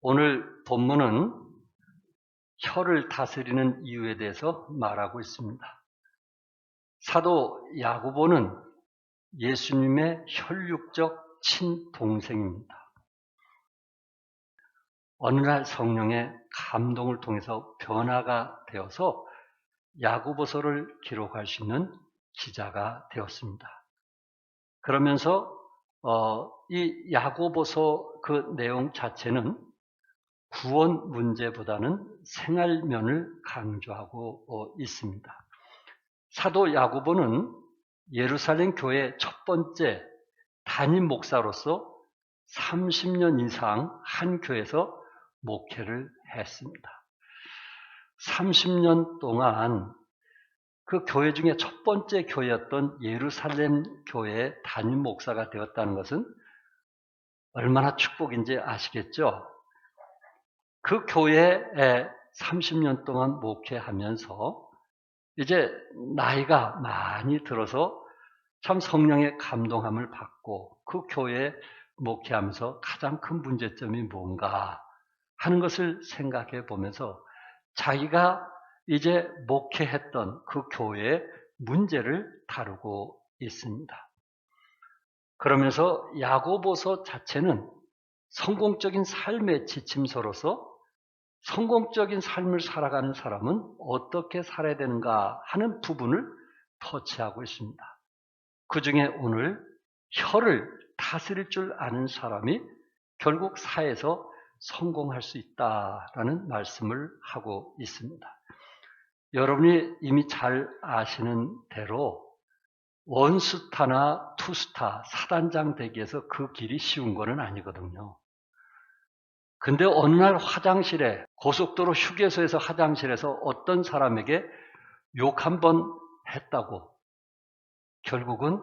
오늘 본문은 혀를 다스리는 이유에 대해서 말하고 있습니다. 사도 야고보는 예수님의 혈육적 친동생입니다. 어느 날 성령의 감동을 통해서 변화가 되어서 야고보서를 기록할 수 있는 기자가 되었습니다. 그러면서 이 야고보서 그 내용 자체는 구원 문제보다는 생활면을 강조하고 있습니다. 사도 야고보는 예루살렘 교회의 첫 번째 담임 목사로서 30년 이상 한 교회에서 목회를 했습니다. 30년 동안 그 교회 중에 첫 번째 교회였던 예루살렘 교회의 담임 목사가 되었다는 것은 얼마나 축복인지 아시겠죠? 그 교회에 30년 동안 목회하면서 이제 나이가 많이 들어서 참 성령의 감동함을 받고 그 교회에 목회하면서 가장 큰 문제점이 뭔가 하는 것을 생각해 보면서 자기가 이제 목회했던 그 교회의 문제를 다루고 있습니다. 그러면서 야고보서 자체는 성공적인 삶의 지침서로서 성공적인 삶을 살아가는 사람은 어떻게 살아야 되는가 하는 부분을 터치하고 있습니다. 그 중에 오늘 혀를 다스릴 줄 아는 사람이 결국 사회에서 성공할 수 있다라는 말씀을 하고 있습니다. 여러분이 이미 잘 아시는 대로 원스타나 투스타, 사단장 되기 위해서 그 길이 쉬운 건 아니거든요. 근데 어느 날 화장실에, 고속도로 휴게소에서 화장실에서 어떤 사람에게 욕 한 번 했다고 결국은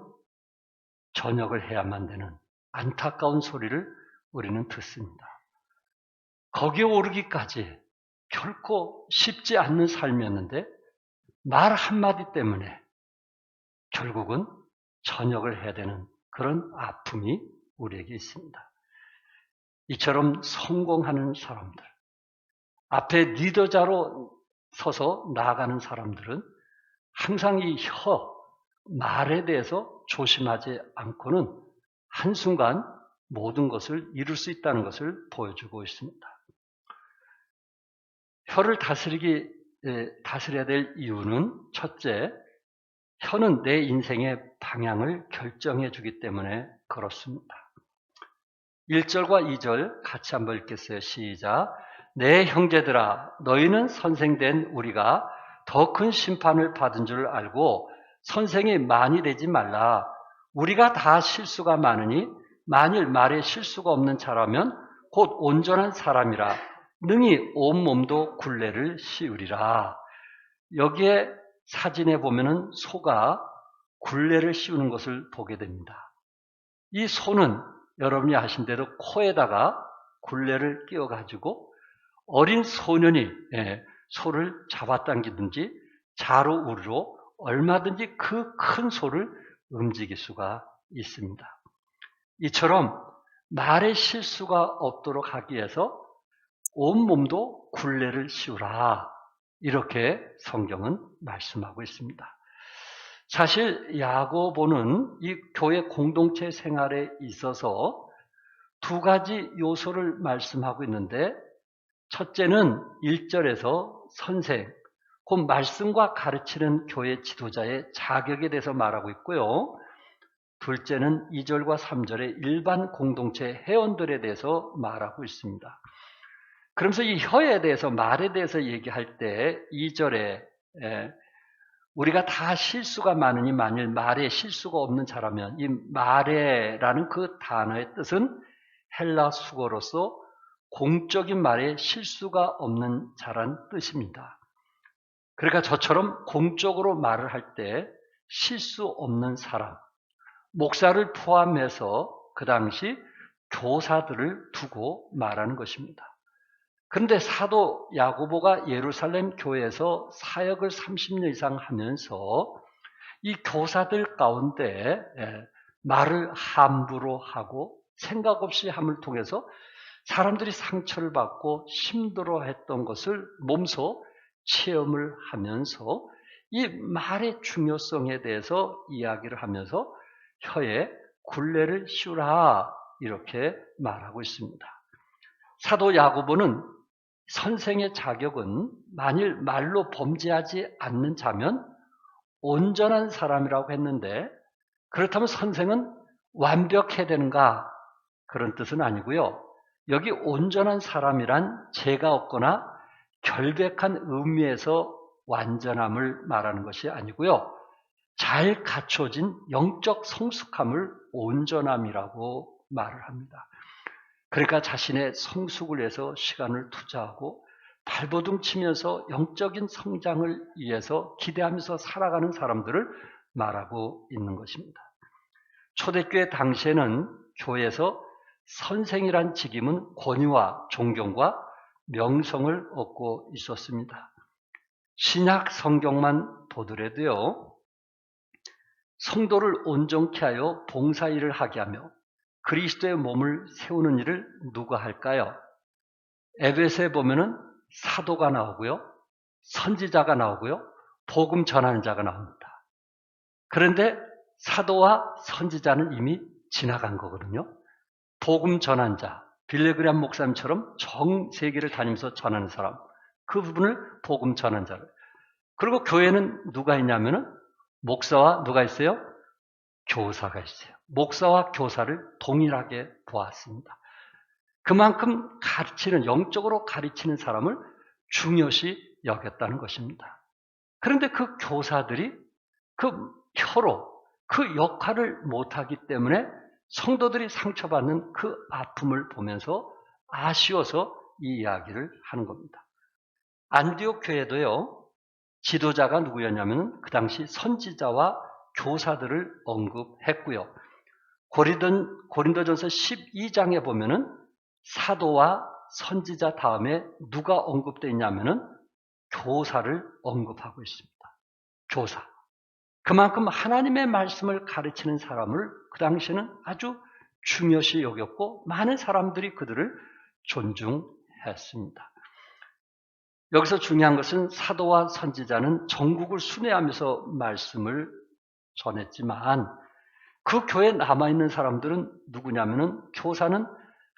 전역을 해야만 되는 안타까운 소리를 우리는 듣습니다. 거기에 오르기까지 결코 쉽지 않는 삶이었는데 말 한마디 때문에 결국은 전역을 해야 되는 그런 아픔이 우리에게 있습니다. 이처럼 성공하는 사람들, 앞에 리더자로 서서 나아가는 사람들은 항상 이 말에 대해서 조심하지 않고는 한순간 모든 것을 이룰 수 있다는 것을 보여주고 있습니다. 혀를 다스려야 될 이유는 첫째, 혀는 내 인생의 방향을 결정해 주기 때문에 그렇습니다. 1절과 2절 같이 한번 읽겠어요. 시작. 내 형제들아, 너희는 선생된 우리가 더 큰 심판을 받은 줄 알고 선생이 많이 되지 말라. 우리가 다 실수가 많으니 만일 말에 실수가 없는 자라면 곧 온전한 사람이라 능히 온몸도 굴레를 씌우리라. 여기에 사진에 보면은 소가 굴레를 씌우는 것을 보게 됩니다. 이 소는 여러분이 아신 대로 코에다가 굴레를 끼워가지고 어린 소년이 소를 잡아당기든지 좌로 우로 얼마든지 그 큰 소를 움직일 수가 있습니다. 이처럼 말에 실수가 없도록 하기 위해서 온몸도 굴레를 씌우라. 이렇게 성경은 말씀하고 있습니다. 사실 야고보는 이 교회 공동체 생활에 있어서 두 가지 요소를 말씀하고 있는데 첫째는 1절에서 선생, 곧 말씀과 가르치는 교회 지도자의 자격에 대해서 말하고 있고요. 둘째는 2절과 3절의 일반 공동체 회원들에 대해서 말하고 있습니다. 그러면서 이 혀에 대해서, 말에 대해서 얘기할 때 2절에 우리가 다 실수가 많으니 만일 말에 실수가 없는 자라면, 이 말에라는 그 단어의 뜻은 헬라 수거로서 공적인 말에 실수가 없는 자란 뜻입니다. 그러니까 저처럼 공적으로 말을 할 때 실수 없는 사람, 목사를 포함해서 그 당시 교사들을 두고 말하는 것입니다. 그런데 사도 야고보가 예루살렘 교회에서 사역을 30년 이상 하면서 이 교사들 가운데 말을 함부로 하고 생각 없이 함을 통해서 사람들이 상처를 받고 힘들어했던 것을 몸소 체험을 하면서 이 말의 중요성에 대해서 이야기를 하면서 혀에 굴레를 씌우라 이렇게 말하고 있습니다. 사도 야고보는 선생의 자격은 만일 말로 범죄하지 않는 자면 온전한 사람이라고 했는데, 그렇다면 선생은 완벽해야 되는가? 그런 뜻은 아니고요. 여기 온전한 사람이란 죄가 없거나 결백한 의미에서 완전함을 말하는 것이 아니고요. 잘 갖춰진 영적 성숙함을 온전함이라고 말을 합니다. 그러니까 자신의 성숙을 위해서 시간을 투자하고 발버둥 치면서 영적인 성장을 위해서 기대하면서 살아가는 사람들을 말하고 있는 것입니다. 초대교회 당시에는 교회에서 선생이란 직임은 권위와 존경과 명성을 얻고 있었습니다. 신약 성경만 보더라도요, 성도를 온전케 하여 봉사일을 하게 하며 그리스도의 몸을 세우는 일을 누가 할까요? 에베소에 보면은 사도가 나오고요, 선지자가 나오고요, 복음 전하는 자가 나옵니다. 그런데 사도와 선지자는 이미 지나간 거거든요. 복음 전한 자, 빌레그람 목사님처럼 전 세계를 다니면서 전하는 사람, 그 부분을 복음 전한 자를. 그리고 교회는 누가 있냐면은 목사와 누가 있어요? 교사가 있어요. 목사와 교사를 동일하게 보았습니다. 그만큼 가르치는, 영적으로 가르치는 사람을 중요시 여겼다는 것입니다. 그런데 그 교사들이 그 혀로 그 역할을 못하기 때문에 성도들이 상처받는 그 아픔을 보면서 아쉬워서 이 이야기를 하는 겁니다. 안디옥 교회도요, 지도자가 누구였냐면 그 당시 선지자와 교사들을 언급했고요. 고린도전서 12장에 보면은 사도와 선지자 다음에 누가 언급되어 있냐면은 교사를 언급하고 있습니다. 교사. 그만큼 하나님의 말씀을 가르치는 사람을 그 당시에는 아주 중요시 여겼고 많은 사람들이 그들을 존중했습니다. 여기서 중요한 것은 사도와 선지자는 전국을 순회하면서 말씀을 전했지만 그 교회에 남아있는 사람들은 누구냐면은 교사는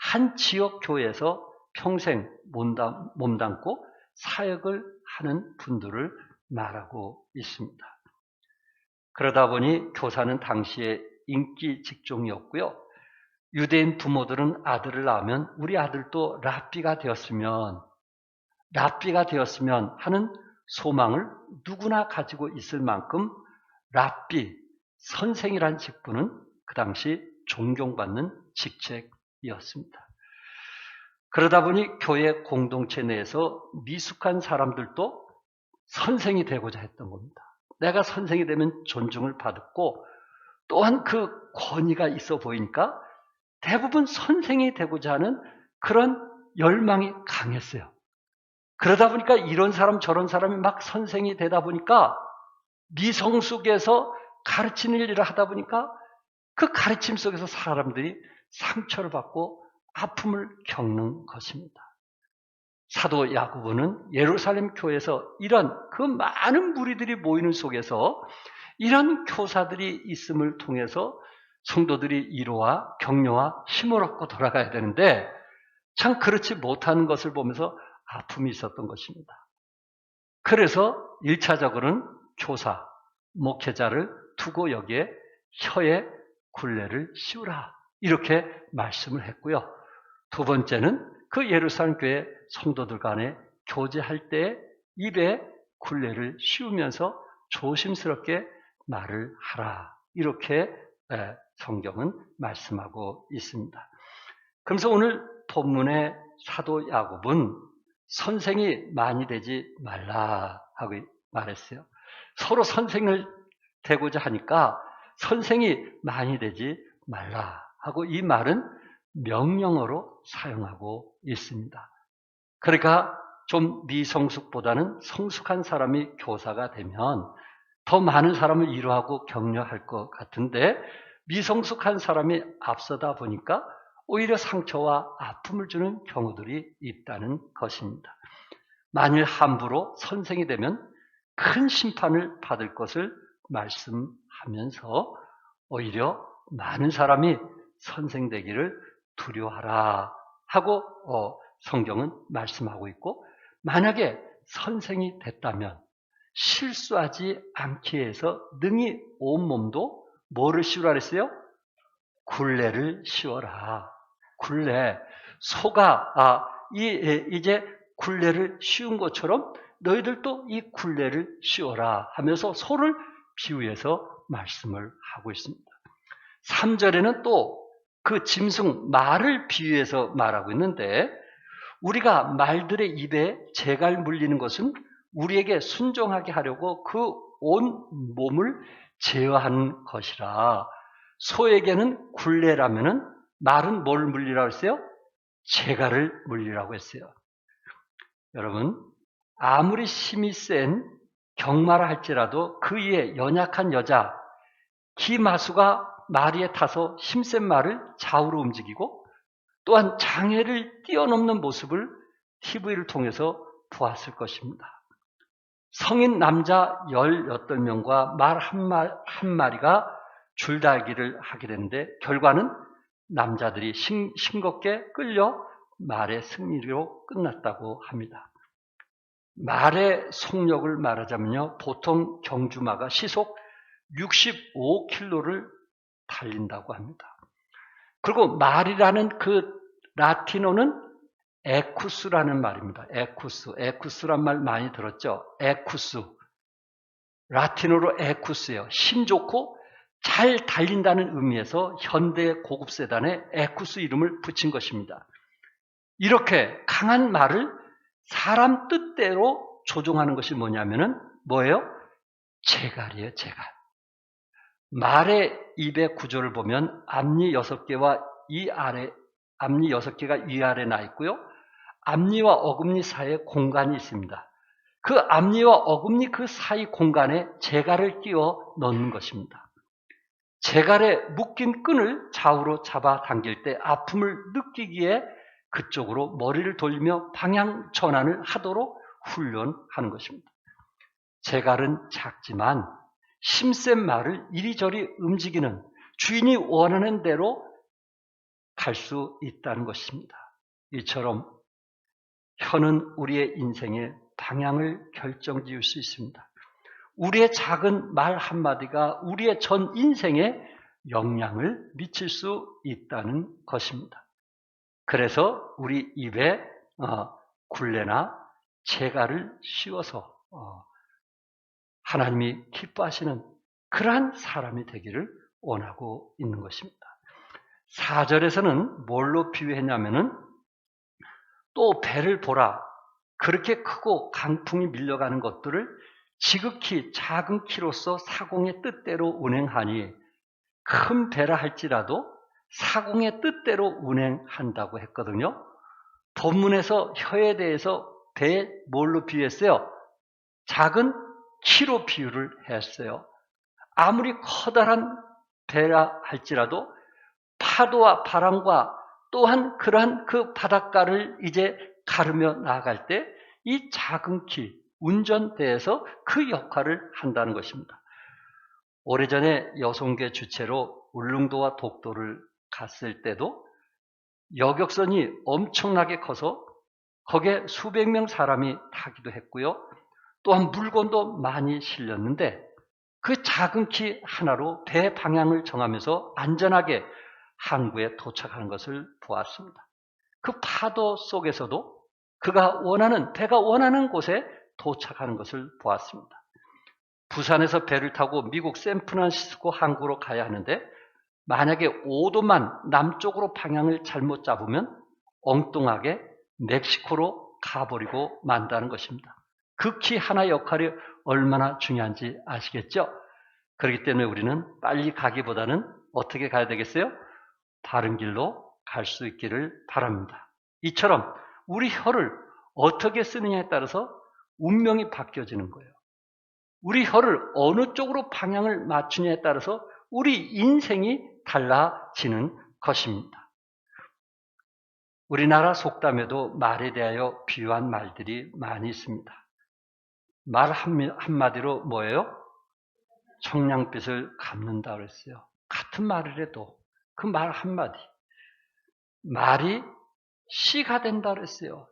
한 지역 교회에서 평생 몸담고 사역을 하는 분들을 말하고 있습니다. 그러다 보니 교사는 당시에 인기 직종이었고요. 유대인 부모들은 아들을 낳으면 우리 아들도 랍비가 되었으면 하는 소망을 누구나 가지고 있을 만큼 랍비, 선생이란 직분은 그 당시 존경받는 직책이었습니다. 그러다 보니 교회 공동체 내에서 미숙한 사람들도 선생이 되고자 했던 겁니다. 내가 선생이 되면 존중을 받았고 또한 그 권위가 있어 보이니까 대부분 선생이 되고자 하는 그런 열망이 강했어요. 그러다 보니까 이런 사람 저런 사람이 막 선생이 되다 보니까 미성 속에서 가르치는 일을 하다 보니까 그 가르침 속에서 사람들이 상처를 받고 아픔을 겪는 것입니다. 사도 야고보는 예루살렘 교회에서 이런 그 많은 무리들이 모이는 속에서 이런 교사들이 있음을 통해서 성도들이 위로와 격려와 힘을 얻고 돌아가야 되는데 참 그렇지 못하는 것을 보면서 아픔이 있었던 것입니다. 그래서 1차적으로는 교사, 목회자를 두고 여기에 혀에 굴레를 씌우라 이렇게 말씀을 했고요. 두 번째는 그 예루살렘 교회 성도들 간에 교제할 때 입에 굴레를 씌우면서 조심스럽게 말을 하라 이렇게 성경은 말씀하고 있습니다. 그래서 오늘 본문의 사도 야고보는 선생이 많이 되지 말라 하고 말했어요. 서로 선생을 되고자 하니까 선생이 많이 되지 말라 하고 이 말은 명령어로 사용하고 있습니다. 그러니까 좀 미성숙보다는 성숙한 사람이 교사가 되면 더 많은 사람을 위로하고 격려할 것 같은데 미성숙한 사람이 앞서다 보니까 오히려 상처와 아픔을 주는 경우들이 있다는 것입니다. 만일 함부로 선생이 되면 큰 심판을 받을 것을 말씀하면서 오히려 많은 사람이 선생 되기를 두려워하라 하고 성경은 말씀하고 있고, 만약에 선생이 됐다면 실수하지 않기 위해서 능히 온몸도 뭐를 씌우라 그랬어요? 굴레를 씌워라. 굴레. 소가 이제 굴레를 씌운 것처럼 너희들도 이 굴레를 씌워라 하면서 소를 비유해서 말씀을 하고 있습니다. 3절에는 또 그 짐승 말을 비유해서 말하고 있는데, 우리가 말들의 입에 재갈 물리는 것은 우리에게 순종하게 하려고 그 온 몸을 제어하는 것이라. 소에게는 굴레라면은 말은 뭘 물리라고 했어요? 재갈을 물리라고 했어요. 여러분, 아무리 힘이 센 경마라 할지라도 그 위에 연약한 여자 기마수가 마리에 타서 힘센 말을 좌우로 움직이고, 또한 장애를 뛰어넘는 모습을 TV를 통해서 보았을 것입니다. 성인 남자 18명과 말 한 마리가 줄다리기를 하게 되는데, 결과는 남자들이 싱겁게 끌려 말의 승리로 끝났다고 합니다. 말의 속력을 말하자면요, 보통 경주마가 시속 65km를 달린다고 합니다. 그리고 말이라는 그 라틴어는 에쿠스라는 말입니다. 에쿠스란 말 많이 들었죠? 에쿠스. 라틴어로 에쿠스예요. 힘 좋고 잘 달린다는 의미에서 현대 고급 세단에 에쿠스 이름을 붙인 것입니다. 이렇게 강한 말을 사람 뜻대로 조종하는 것이 뭐냐면은 뭐예요? 재갈이에요, 재갈. 말의 입의 구조를 보면 앞니 6개와 앞니 6개가 위아래 나 있고요. 앞니와 어금니 사이에 공간이 있습니다. 그 앞니와 어금니 그 사이 공간에 재갈을 끼워 넣는 것입니다. 재갈에 묶인 끈을 좌우로 잡아 당길 때 아픔을 느끼기에 그쪽으로 머리를 돌리며 방향 전환을 하도록 훈련하는 것입니다. 재갈은 작지만 힘센 말을 이리저리 움직이는, 주인이 원하는 대로 갈 수 있다는 것입니다. 이처럼 혀는 우리의 인생의 방향을 결정지을 수 있습니다. 우리의 작은 말 한마디가 우리의 전 인생에 영향을 미칠 수 있다는 것입니다. 그래서 우리 입에 굴레나 재갈을 씌워서 하나님이 기뻐하시는 그러한 사람이 되기를 원하고 있는 것입니다. 4절에서는 뭘로 비유했냐면은, 또 배를 보라. 그렇게 크고 강풍이 밀려가는 것들을 지극히 작은 키로서 사공의 뜻대로 운행하니, 큰 배라 할지라도 사공의 뜻대로 운행한다고 했거든요. 본문에서 혀에 대해서 배에 뭘로 비유했어요? 작은 키로 비유를 했어요. 아무리 커다란 배라 할지라도 파도와 바람과 또한 그러한 그 바닷가를 이제 가르며 나아갈 때 이 작은 키, 운전대에서 그 역할을 한다는 것입니다. 오래전에 여송계 주최로 울릉도와 독도를 갔을 때도 여객선이 엄청나게 커서 거기에 수백 명 사람이 타기도 했고요. 또한 물건도 많이 실렸는데, 그 작은 키 하나로 배 방향을 정하면서 안전하게 항구에 도착하는 것을 보았습니다. 그 파도 속에서도 배가 원하는 곳에 도착하는 것을 보았습니다. 부산에서 배를 타고 미국 샌프란시스코 항구로 가야 하는데, 만약에 5도만 남쪽으로 방향을 잘못 잡으면 엉뚱하게 멕시코로 가버리고 만다는 것입니다. 그 키 하나 역할이 얼마나 중요한지 아시겠죠? 그렇기 때문에 우리는 빨리 가기보다는 어떻게 가야 되겠어요? 바른 길로 갈 수 있기를 바랍니다. 이처럼 우리 혀를 어떻게 쓰느냐에 따라서 운명이 바뀌어지는 거예요. 우리 혀를 어느 쪽으로 방향을 맞추냐에 따라서 우리 인생이 달라지는 것입니다. 우리나라 속담에도 말에 대하여 비유한 말들이 많이 있습니다. 말 한마디로 뭐예요? 청량빛을 갚는다 그랬어요. 같은 말을 해도 그 말 한마디. 말이 씨가 된다 그랬어요.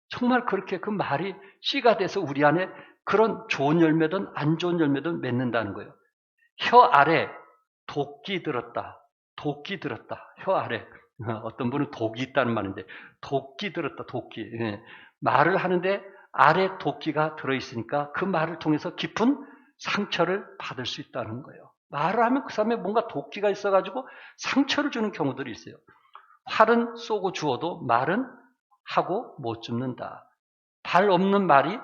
정말 그렇게 그 말이 씨가 돼서 우리 안에 그런 좋은 열매든 안 좋은 열매든 맺는다는 거예요. 혀 아래 독기 들었다. 독기 들었다. 혀 아래. 어떤 분은 독이 있다는 말인데 독기 들었다. 독기. 말을 하는데 아래 독기가 들어있으니까 그 말을 통해서 깊은 상처를 받을 수 있다는 거예요. 말을 하면 그 사람에 뭔가 독기가 있어가지고 상처를 주는 경우들이 있어요. 활은 쏘고 주어도 말은 하고 못 죽는다. 발 없는 말이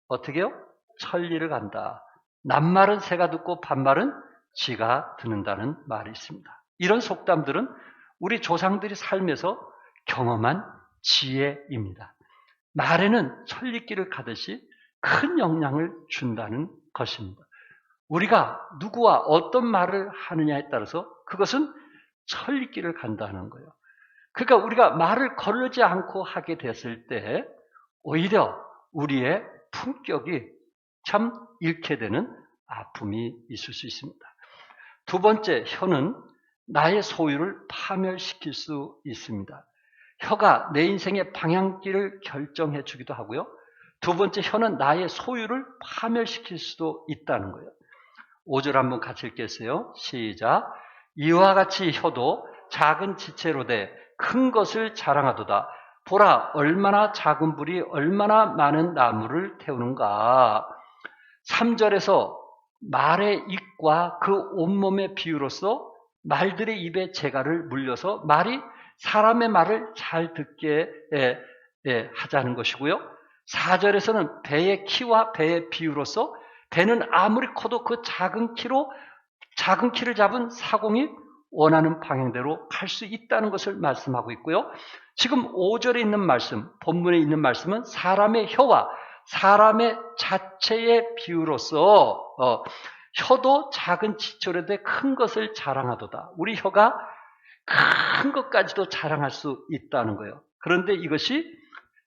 어떻게 해요? 천리를 간다. 낱말은 새가 듣고 반말은 쥐가 듣는다는 말이 있습니다. 이런 속담들은 우리 조상들이 삶에서 경험한 지혜입니다. 말에는 천리길을 가듯이 큰 영향을 준다는 것입니다. 우리가 누구와 어떤 말을 하느냐에 따라서 그것은 천리길을 간다는 거예요. 그러니까 우리가 말을 거르지 않고 하게 됐을 때 오히려 우리의 품격이 참 잃게 되는 아픔이 있을 수 있습니다. 두 번째, 혀는 나의 소유를 파멸시킬 수 있습니다. 혀가 내 인생의 방향길을 결정해 주기도 하고요. 두 번째, 혀는 나의 소유를 파멸시킬 수도 있다는 거예요. 5절 한번 같이 읽겠어요. 시작. 이와 같이 혀도 작은 지체로 돼 큰 것을 자랑하도다. 보라, 얼마나 작은 불이 얼마나 많은 나무를 태우는가. 3절에서 말의 입과 그 온몸의 비유로서 말들의 입에 재갈을 물려서 말이 사람의 말을 잘 듣게 하자는 것이고요. 4절에서는 배의 키와 배의 비유로서 배는 아무리 커도 그 작은 키를 잡은 사공이 원하는 방향대로 갈 수 있다는 것을 말씀하고 있고요. 지금 5절에 있는 말씀, 본문에 있는 말씀은 사람의 혀와 사람의 자체의 비유로서 혀도 작은 지체로 돼 큰 것을 자랑하도다. 우리 혀가 큰 것까지도 자랑할 수 있다는 거예요. 그런데 이것이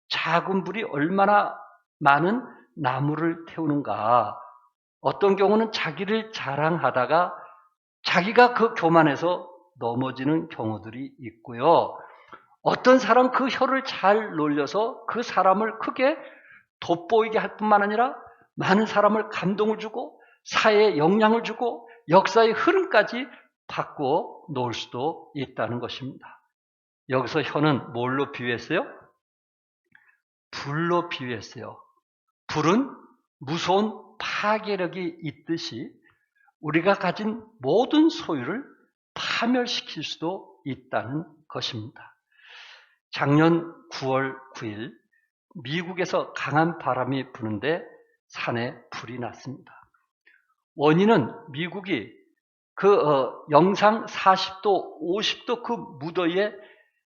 작은 불이 얼마나 많은 나무를 태우는가. 어떤 경우는 자기를 자랑하다가 자기가 그 교만해서 넘어지는 경우들이 있고요. 어떤 사람 그 혀를 잘 놀려서 그 사람을 크게 돋보이게 할 뿐만 아니라 많은 사람을 감동을 주고 사회에 영향을 주고 역사의 흐름까지 바꿔 놓을 수도 있다는 것입니다. 여기서 혀는 뭘로 비유했어요? 불로 비유했어요. 불은 무서운 파괴력이 있듯이 우리가 가진 모든 소유를 파멸시킬 수도 있다는 것입니다. 작년 9월 9일 미국에서 강한 바람이 부는데 산에 불이 났습니다. 원인은 미국이 영상 40도, 50도 그 무더위에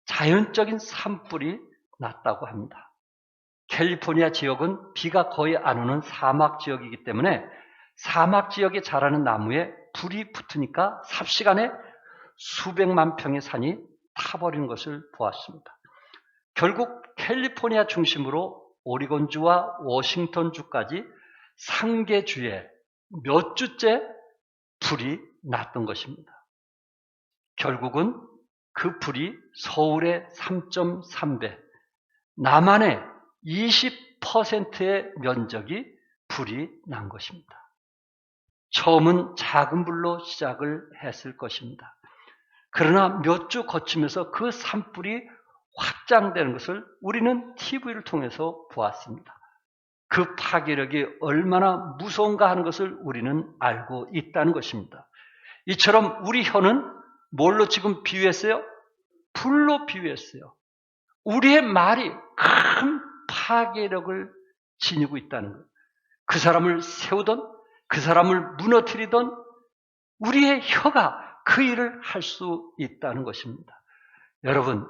자연적인 산불이 났다고 합니다. 캘리포니아 지역은 비가 거의 안 오는 사막 지역이기 때문에 사막 지역에 자라는 나무에 불이 붙으니까 삽시간에 수백만 평의 산이 타버린 것을 보았습니다. 결국 캘리포니아 중심으로 오리곤주와 워싱턴주까지 3개 주에 몇 주째 불이 났던 것입니다. 결국은 그 불이 서울의 3.3배, 남한의 20%의 면적이 불이 난 것입니다. 처음은 작은 불로 시작을 했을 것입니다. 그러나 몇 주 거치면서 그 산불이 확장되는 것을 우리는 TV를 통해서 보았습니다. 그 파괴력이 얼마나 무서운가 하는 것을 우리는 알고 있다는 것입니다. 이처럼 우리 혀는 뭘로 지금 비유했어요? 불로 비유했어요. 우리의 말이 큰 파괴력을 지니고 있다는 것. 그 사람을 세우던 그 사람을 무너뜨리던 우리의 혀가 그 일을 할 수 있다는 것입니다. 여러분,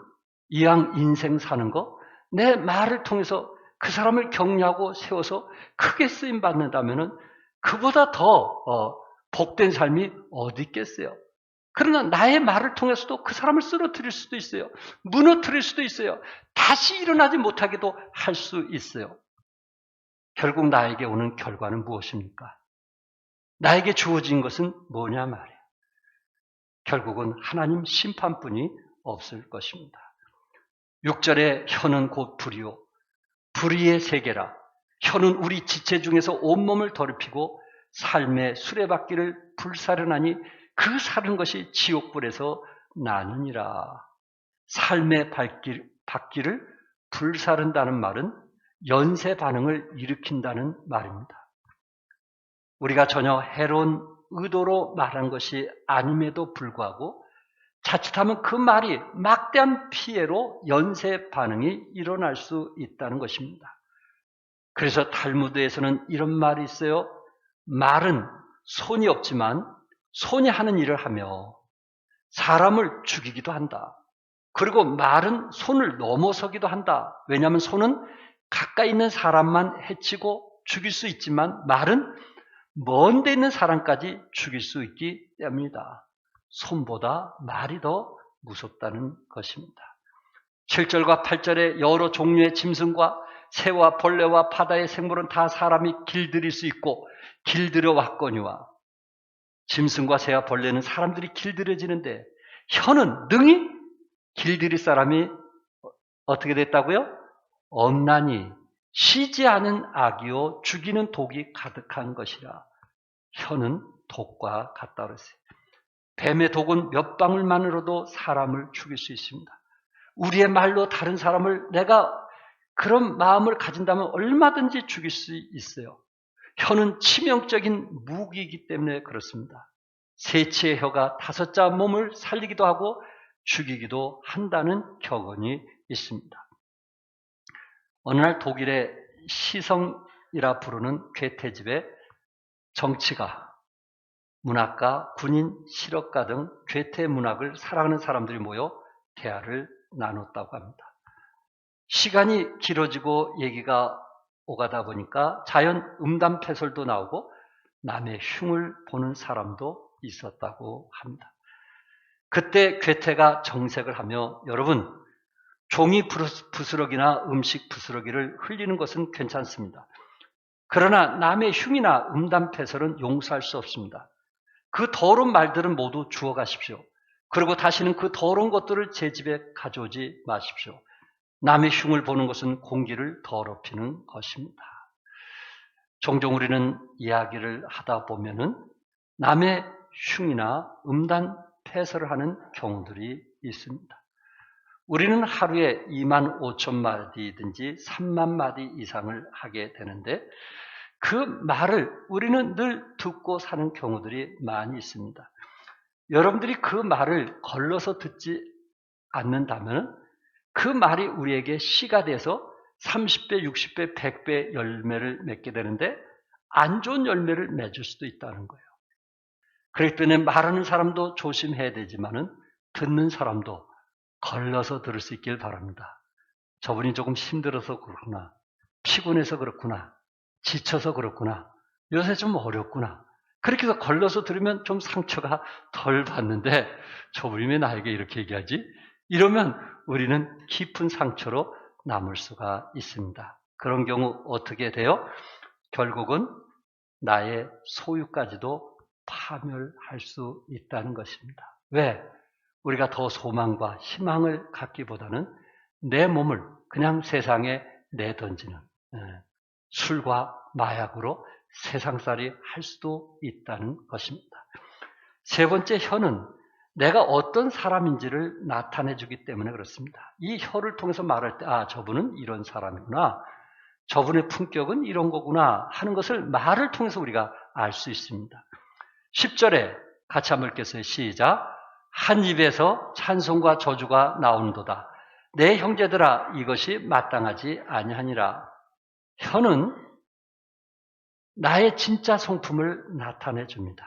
이왕 인생 사는 거 내 말을 통해서 그 사람을 격려하고 세워서 크게 쓰임 받는다면 그보다 더 복된 삶이 어디 있겠어요? 그러나 나의 말을 통해서도 그 사람을 쓰러뜨릴 수도 있어요. 무너뜨릴 수도 있어요. 다시 일어나지 못하게도 할 수 있어요. 결국 나에게 오는 결과는 무엇입니까? 나에게 주어진 것은 뭐냐 말이에요. 결국은 하나님 심판뿐이 없을 것입니다. 6절에 혀는 곧 불이요 불의의 세계라. 혀는 우리 지체 중에서 온몸을 더럽히고 삶의 수레바퀴를 불사르나니 그 사른 것이 지옥불에서 나느니라. 삶의 바퀴를 불사른다는 말은 연쇄 반응을 일으킨다는 말입니다. 우리가 전혀 해로운 의도로 말한 것이 아님에도 불구하고 자칫하면 그 말이 막대한 피해로 연쇄 반응이 일어날 수 있다는 것입니다. 그래서 탈무드에서는 이런 말이 있어요. 말은 손이 없지만 손이 하는 일을 하며 사람을 죽이기도 한다. 그리고 말은 손을 넘어서기도 한다. 왜냐하면 손은 가까이 있는 사람만 해치고 죽일 수 있지만 말은 먼 데 있는 사람까지 죽일 수 있기 때문이다. 손보다 말이 더 무섭다는 것입니다. 7절과 8절에 여러 종류의 짐승과 새와 벌레와 바다의 생물은 다 사람이 길들일 수 있고 길들여 왔거니와. 짐승과 새와 벌레는 사람들이 길들여지는데 혀는 능히 길들일 사람이 어떻게 됐다고요? 없나니 쉬지 않은 악이요 죽이는 독이 가득한 것이라. 혀는 독과 같다 그랬어요. 뱀의 독은 몇 방울만으로도 사람을 죽일 수 있습니다. 우리의 말로 다른 사람을 내가 그런 마음을 가진다면 얼마든지 죽일 수 있어요. 혀는 치명적인 무기이기 때문에 그렇습니다. 세치의 혀가 5자 몸을 살리기도 하고 죽이기도 한다는 격언이 있습니다. 어느 날 독일의 시성이라 부르는 괴테집에 정치가, 문학가, 군인, 실업가 등 괴테 문학을 사랑하는 사람들이 모여 대화를 나눴다고 합니다. 시간이 길어지고 얘기가 오가다 보니까 자연 음담패설도 나오고 남의 흉을 보는 사람도 있었다고 합니다. 그때 괴테가 정색을 하며 여러분, 종이 부스러기나 음식 부스러기를 흘리는 것은 괜찮습니다. 그러나 남의 흉이나 음담패설은 용서할 수 없습니다. 그 더러운 말들은 모두 주워 가십시오. 그리고 다시는 그 더러운 것들을 제 집에 가져오지 마십시오. 남의 흉을 보는 것은 공기를 더럽히는 것입니다. 종종 우리는 이야기를 하다 보면은 남의 흉이나 음담 패설을 하는 경우들이 있습니다. 우리는 하루에 25,000마디든지 30,000마디 이상을 하게 되는데 그 말을 우리는 늘 듣고 사는 경우들이 많이 있습니다. 여러분들이 그 말을 걸러서 듣지 않는다면 그 말이 우리에게 씨가 돼서 30배, 60배, 100배 열매를 맺게 되는데 안 좋은 열매를 맺을 수도 있다는 거예요. 그렇기 때문에 말하는 사람도 조심해야 되지만은 듣는 사람도 걸러서 들을 수 있길 바랍니다. 저분이 조금 힘들어서 그렇구나. 피곤해서 그렇구나. 지쳐서 그렇구나. 요새 좀 어렵구나. 그렇게 해서 걸러서 들으면 좀 상처가 덜 받는데 저분이 왜 나에게 이렇게 얘기하지? 이러면 우리는 깊은 상처로 남을 수가 있습니다. 그런 경우 어떻게 돼요? 결국은 나의 소유까지도 파멸할 수 있다는 것입니다. 왜? 우리가 더 소망과 희망을 갖기보다는 내 몸을 그냥 세상에 내던지는 술과 마약으로 세상살이 할 수도 있다는 것입니다. 세 번째, 혀는 내가 어떤 사람인지를 나타내 주기 때문에 그렇습니다. 이 혀를 통해서 말할 때 저분은 이런 사람이구나. 저분의 품격은 이런 거구나 하는 것을 말을 통해서 우리가 알 수 있습니다. 10절에 같이 한번 읽겠어요. 시작. 한 입에서 찬송과 저주가 나오는도다. 내 형제들아 이것이 마땅하지 아니하니라. 혀는 나의 진짜 성품을 나타내 줍니다.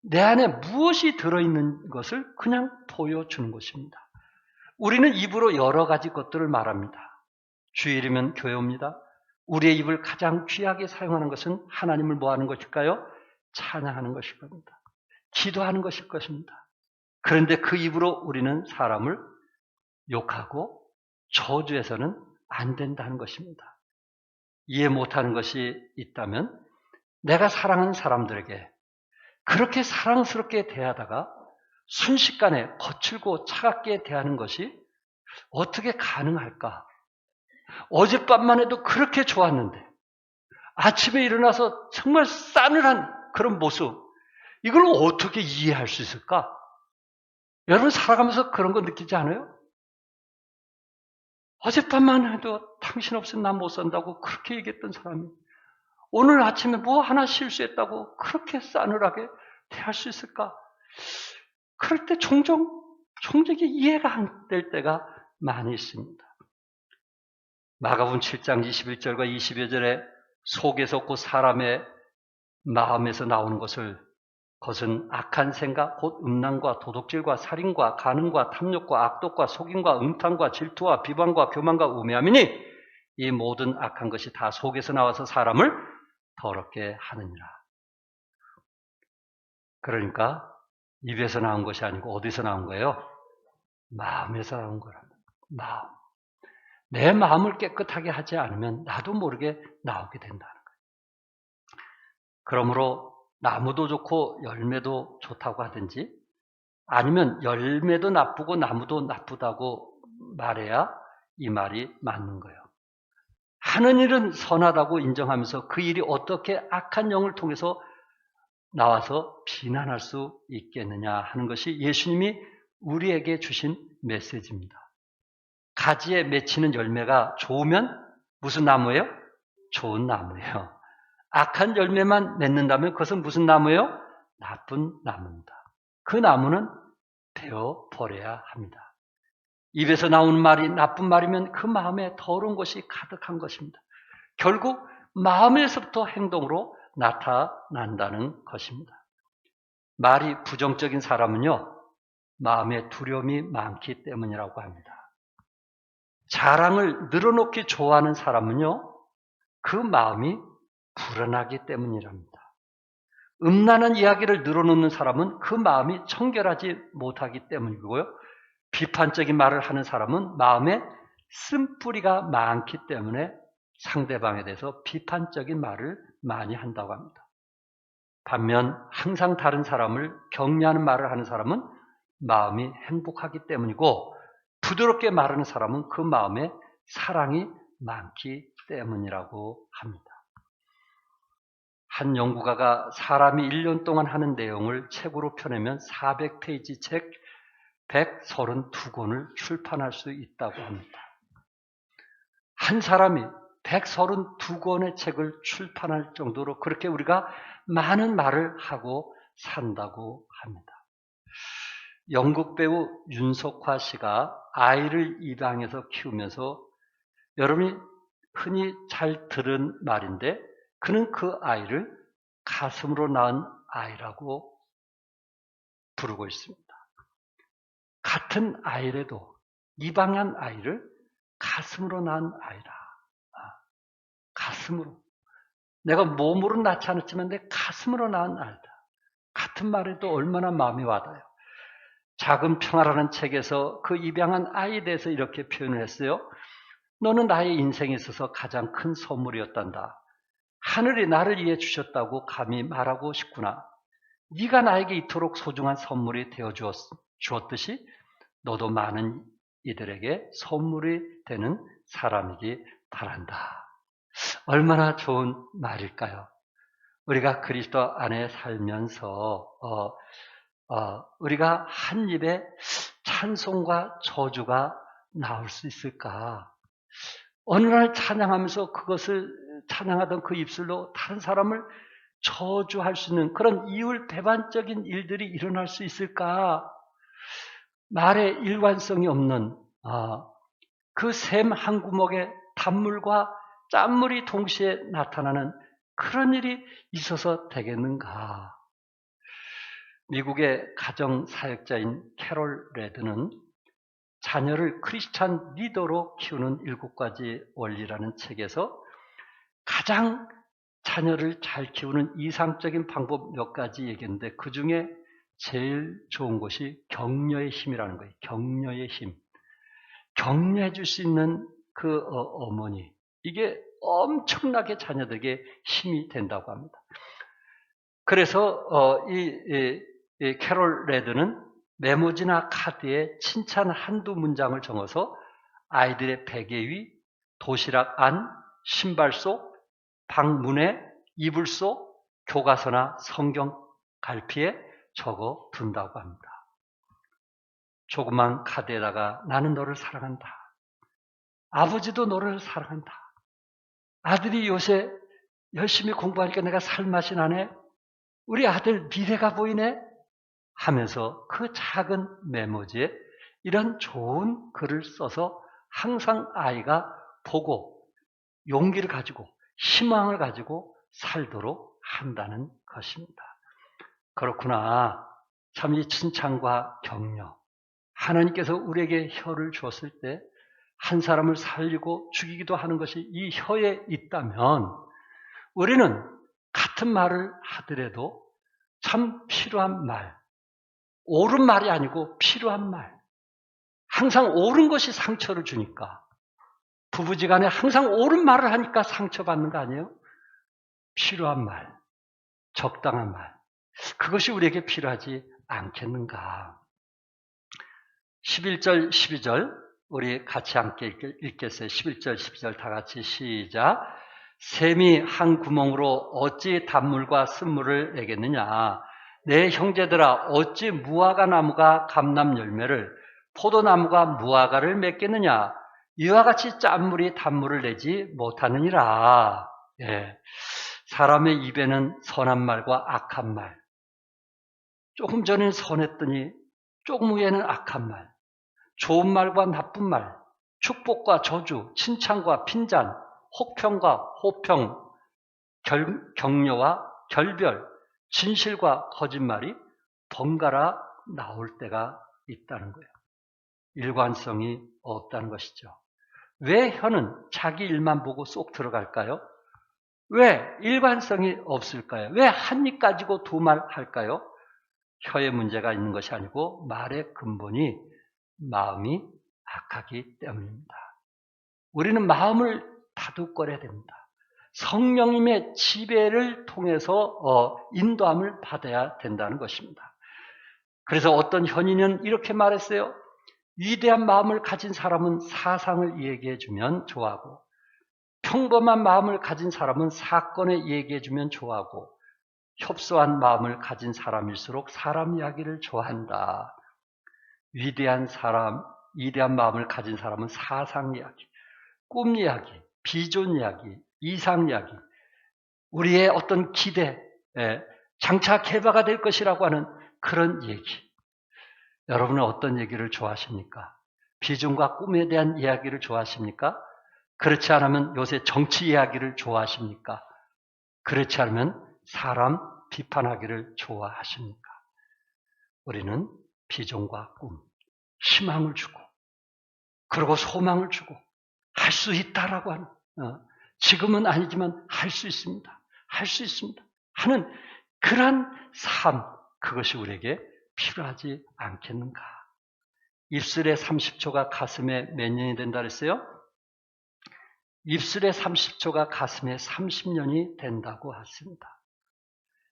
내 안에 무엇이 들어있는 것을 그냥 보여주는 것입니다. 우리는 입으로 여러 가지 것들을 말합니다. 주일이면 교회 옵니다. 우리의 입을 가장 귀하게 사용하는 것은 하나님을 뭐 하는 것일까요? 찬양하는 것일 겁니다. 기도하는 것일 것입니다. 그런데 그 입으로 우리는 사람을 욕하고 저주해서는 안 된다는 것입니다. 이해 못하는 것이 있다면 내가 사랑하는 사람들에게 그렇게 사랑스럽게 대하다가 순식간에 거칠고 차갑게 대하는 것이 어떻게 가능할까? 어젯밤만 해도 그렇게 좋았는데 아침에 일어나서 정말 싸늘한 그런 모습, 이걸 어떻게 이해할 수 있을까? 여러분 살아가면서 그런 거 느끼지 않아요? 어젯밤만 해도 당신 없으면 난 못 산다고 그렇게 얘기했던 사람이 오늘 아침에 뭐 하나 실수했다고 그렇게 싸늘하게 대할 수 있을까? 그럴 때 종종 이해가 안 될 때가 많이 있습니다. 마가복음 7장 21절과 22절에 속에서 곧 사람의 마음에서 나오는 그것은 악한 생각, 곧 음란과 도둑질과 살인과 간음과 탐욕과 악독과 속임과 음탕과 질투와 비방과 교만과 우매함이니 이 모든 악한 것이 다 속에서 나와서 사람을 더럽게 하느니라. 그러니까 입에서 나온 것이 아니고 어디서 나온 거예요? 마음에서 나온 거랍니다. 마음. 내 마음을 깨끗하게 하지 않으면 나도 모르게 나오게 된다는 거예요. 그러므로 나무도 좋고 열매도 좋다고 하든지 아니면 열매도 나쁘고 나무도 나쁘다고 말해야 이 말이 맞는 거예요. 하는 일은 선하다고 인정하면서 그 일이 어떻게 악한 영을 통해서 나와서 비난할 수 있겠느냐 하는 것이 예수님이 우리에게 주신 메시지입니다. 가지에 맺히는 열매가 좋으면 무슨 나무예요? 좋은 나무예요. 악한 열매만 맺는다면 그것은 무슨 나무예요? 나쁜 나무입니다. 그 나무는 베어 버려야 합니다. 입에서 나오는 말이 나쁜 말이면 그 마음에 더러운 것이 가득한 것입니다. 결국 마음에서부터 행동으로 나타난다는 것입니다. 말이 부정적인 사람은요, 마음에 두려움이 많기 때문이라고 합니다. 자랑을 늘어놓기 좋아하는 사람은요, 그 마음이 불안하기 때문이랍니다. 음란한 이야기를 늘어놓는 사람은 그 마음이 청결하지 못하기 때문이고요. 비판적인 말을 하는 사람은 마음에 쓴뿌리가 많기 때문에 상대방에 대해서 비판적인 말을 많이 한다고 합니다. 반면 항상 다른 사람을 격려하는 말을 하는 사람은 마음이 행복하기 때문이고 부드럽게 말하는 사람은 그 마음에 사랑이 많기 때문이라고 합니다. 한 연구가가 사람이 1년 동안 하는 내용을 책으로 펴내면 400페이지 책 132권을 출판할 수 있다고 합니다. 한 사람이 132권의 책을 출판할 정도로 그렇게 우리가 많은 말을 하고 산다고 합니다. 영국 배우 윤석화 씨가 아이를 입양해서 키우면서 여러분이 흔히 잘 들은 말인데 그는 그 아이를 가슴으로 낳은 아이라고 부르고 있습니다. 같은 아이라도 입양한 아이를 가슴으로 낳은 아이라. 가슴으로. 내가 몸으로 낳지 않았지만 내 가슴으로 낳은 아이다. 같은 말에도 얼마나 마음이 와닿아요. 작은 평화라는 책에서 그 입양한 아이에 대해서 이렇게 표현을 했어요. 너는 나의 인생에 있어서 가장 큰 선물이었단다. 하늘이 나를 위해 주셨다고 감히 말하고 싶구나. 네가 나에게 이토록 소중한 선물이 되어 주었듯이 너도 많은 이들에게 선물이 되는 사람이기 바란다. 얼마나 좋은 말일까요? 우리가 그리스도 안에 살면서 우리가 한 입에 찬송과 저주가 나올 수 있을까? 어느 날 찬양하면서 그것을 찬양하던 그 입술로 다른 사람을 저주할 수 있는 그런 이율배반적인 일들이 일어날 수 있을까? 말에 일관성이 없는 그 샘 한 구멍에 단물과 짠물이 동시에 나타나는 그런 일이 있어서 되겠는가? 미국의 가정사역자인 캐롤 레드는 자녀를 크리스찬 리더로 키우는 7가지 원리라는 책에서 가장 자녀를 잘 키우는 이상적인 방법 몇 가지 얘기했는데 그 중에 제일 좋은 것이 격려의 힘이라는 거예요. 격려의 힘. 격려해 줄 수 있는 그 어머니. 이게 엄청나게 자녀들에게 힘이 된다고 합니다. 그래서 이 캐롤 레드는 메모지나 카드에 칭찬 한두 문장을 적어서 아이들의 베개 위, 도시락 안, 신발 속, 방 문에, 이불 속, 교과서나 성경 갈피에 적어 둔다고 합니다. 조그만 카드에다가 나는 너를 사랑한다. 아버지도 너를 사랑한다. 아들이 요새 열심히 공부하니까 내가 살맛이 나네. 우리 아들 미래가 보이네. 하면서 그 작은 메모지에 이런 좋은 글을 써서 항상 아이가 보고 용기를 가지고 희망을 가지고 살도록 한다는 것입니다. 그렇구나. 참 이 칭찬과 격려. 하나님께서 우리에게 혀를 주었을 때 한 사람을 살리고 죽이기도 하는 것이 이 혀에 있다면 우리는 같은 말을 하더라도 참 필요한 말, 옳은 말이 아니고 필요한 말. 항상 옳은 것이 상처를 주니까 부부지간에 항상 옳은 말을 하니까 상처받는 거 아니에요? 필요한 말, 적당한 말. 그것이 우리에게 필요하지 않겠는가. 11절, 12절 우리 같이 함께 읽겠어요. 11절, 12절 다 같이 시작. 샘이 한 구멍으로 어찌 단물과 쓴물을 내겠느냐. 내 형제들아 어찌 무화과 나무가 감람 열매를 포도나무가 무화과를 맺겠느냐. 이와 같이 짠물이 단물을 내지 못하느니라. 예. 사람의 입에는 선한 말과 악한 말. 조금 전에 선했더니 조금 후에는 악한 말. 좋은 말과 나쁜 말. 축복과 저주, 칭찬과 핀잔, 혹평과 호평, 격려와 결별, 진실과 거짓말이 번갈아 나올 때가 있다는 거예요. 일관성이 없다는 것이죠. 왜 혀는 자기 일만 보고 쏙 들어갈까요? 왜 일관성이 없을까요? 왜 한 입 가지고 두 말 할까요? 혀에 문제가 있는 것이 아니고 말의 근본이 마음이 악하기 때문입니다. 우리는 마음을 다독거려야 됩니다. 성령님의 지배를 통해서 인도함을 받아야 된다는 것입니다. 그래서 어떤 현인은 이렇게 말했어요. 위대한 마음을 가진 사람은 사상을 얘기해주면 좋아하고 평범한 마음을 가진 사람은 사건을 얘기해주면 좋아하고 협소한 마음을 가진 사람일수록 사람 이야기를 좋아한다. 위대한 마음을 가진 사람은 사상 이야기, 꿈 이야기, 비전 이야기, 이상 이야기, 우리의 어떤 기대, 장차 개발가 될 것이라고 하는 그런 얘기. 여러분은 어떤 얘기를 좋아하십니까? 비전과 꿈에 대한 이야기를 좋아하십니까? 그렇지 않으면 요새 정치 이야기를 좋아하십니까? 그렇지 않으면 사람 비판하기를 좋아하십니까? 우리는 비전과 꿈, 희망을 주고 그리고 소망을 주고 할 수 있다라고 하는 지금은 아니지만 할 수 있습니다. 할 수 있습니다. 하는 그런 삶, 그것이 우리에게 필요하지 않겠는가. 입술의 30초가 가슴에 몇 년이 된다 그랬어요? 입술의 30초가 가슴에 30년이 된다고 했습니다.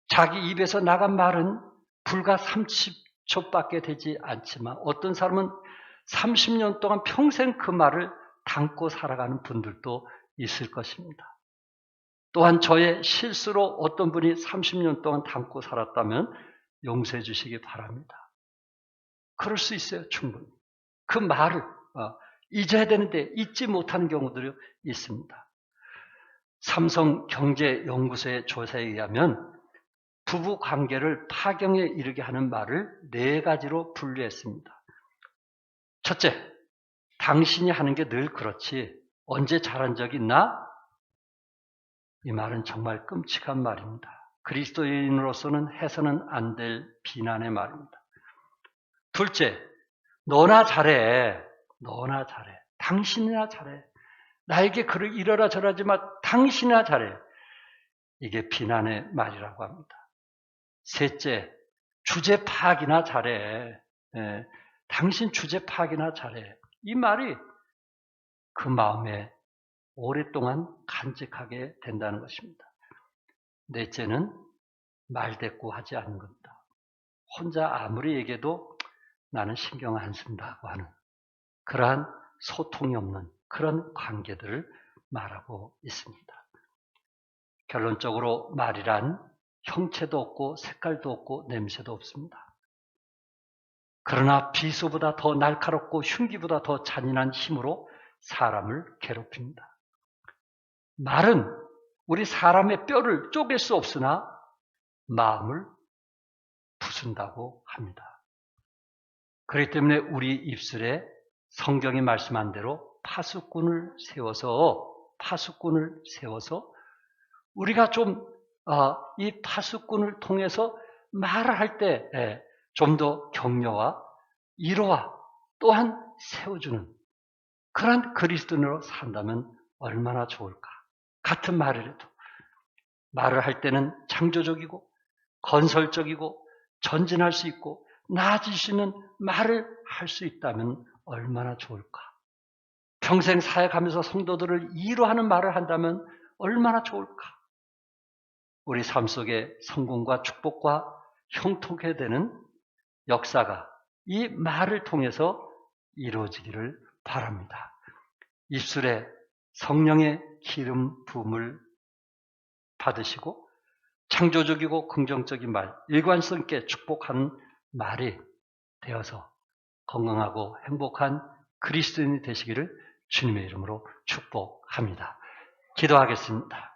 자기 입에서 나간 말은 불과 30초밖에 되지 않지만 어떤 사람은 30년 동안 평생 그 말을 담고 살아가는 분들도 있을 것입니다. 또한 저의 실수로 어떤 분이 30년 동안 담고 살았다면 용서해 주시기 바랍니다. 그럴 수 있어요, 충분히. 그 말을 잊어야 되는데 잊지 못하는 경우들이 있습니다. 삼성경제연구소의 조사에 의하면 부부 관계를 파경에 이르게 하는 말을 4가지로 분류했습니다. 첫째, 당신이 하는 게 늘 그렇지 언제 잘한 적이 있나? 이 말은 정말 끔찍한 말입니다. 그리스도인으로서는 해서는 안 될 비난의 말입니다. 둘째, 너나 잘해. 너나 잘해. 당신이나 잘해. 나에게 이러라 저러지 마. 당신이나 잘해. 이게 비난의 말이라고 합니다. 셋째, 주제 파악이나 잘해. 예, 당신 주제 파악이나 잘해. 이 말이 그 마음에 오랫동안 간직하게 된다는 것입니다. 넷째는 말대꾸하지 않는 겁니다. 혼자 아무리 얘기해도 나는 신경 안 쓴다고 하는 그러한 소통이 없는 그런 관계들을 말하고 있습니다. 결론적으로 말이란 형체도 없고 색깔도 없고 냄새도 없습니다. 그러나 비수보다 더 날카롭고 흉기보다 더 잔인한 힘으로 사람을 괴롭힙니다. 말은 우리 사람의 뼈를 쪼갤 수 없으나 마음을 부순다고 합니다. 그렇기 때문에 우리 입술에 성경이 말씀한 대로 파수꾼을 세워서 우리가 좀 이 파수꾼을 통해서 말을 할 때 좀 더 격려와 위로와 또한 세워주는 그런 그리스도인으로 산다면 얼마나 좋을까. 같은 말을 해도 말을 할 때는 창조적이고 건설적이고 전진할 수 있고 나아질 수 있는 말을 할 수 있다면 얼마나 좋을까. 평생 사역하면서 성도들을 위로하는 말을 한다면 얼마나 좋을까. 우리 삶 속에 성공과 축복과 형통하게 되는 역사가 이 말을 통해서 이루어지기를 바랍니다. 입술에 성령의 기름 부음을 받으시고 창조적이고 긍정적인 말, 일관성 있게 축복하는 말이 되어서 건강하고 행복한 그리스도인이 되시기를 주님의 이름으로 축복합니다. 기도하겠습니다.